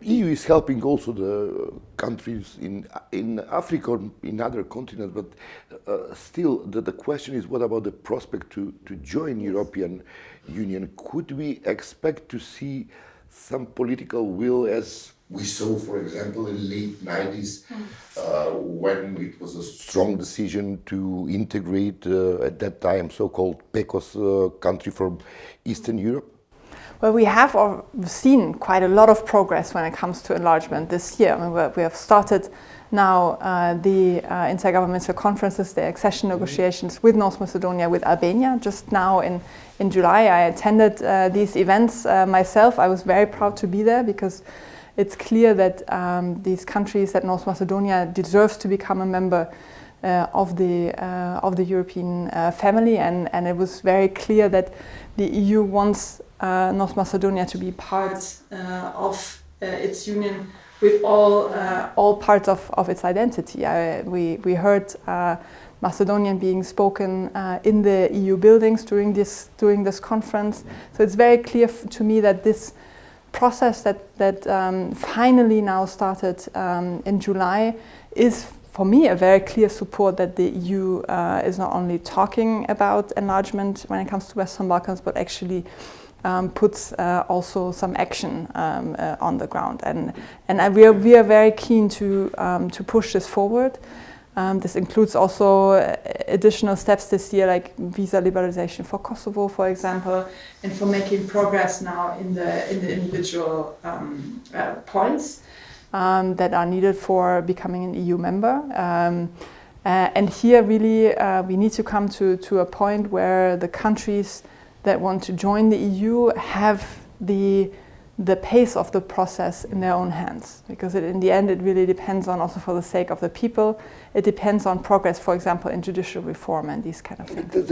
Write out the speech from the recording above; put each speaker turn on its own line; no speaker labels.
EU is helping also the countries in Africa or in other continents, but still the question is, what about the prospect to join European Union? Could we expect to see some political will, as we saw, for example, in late 90s, when it was a strong decision to integrate at that time so-called PECOS country from Eastern Europe?
Well, we have seen quite a lot of progress when it comes to enlargement this year. I mean, we have started now the intergovernmental conferences, the accession negotiations with North Macedonia, with Albania. Just now in July, I attended these events myself. I was very proud to be there because it's clear that these countries, that North Macedonia deserves to become a member of the European family, and it was very clear that the EU wants North Macedonia to be part of its union with all parts of its identity. We heard Macedonian being spoken in the EU buildings during this conference. So it's very clear to me that this process that finally now started in July is, for me, a very clear support that the EU is not only talking about enlargement when it comes to Western Balkans, but actually puts also some action on the ground, and we are very keen to push this forward. This includes also additional steps this year, like visa liberalization for Kosovo, for example, and for making progress now in the individual points that are needed for becoming an EU member. And here, really, we need to come to a point where the countries that want to join the EU have the pace of the process in their own hands, because in the end it really depends on, also for the sake of the people, it depends on progress, for example, in judicial reform and these kind of things.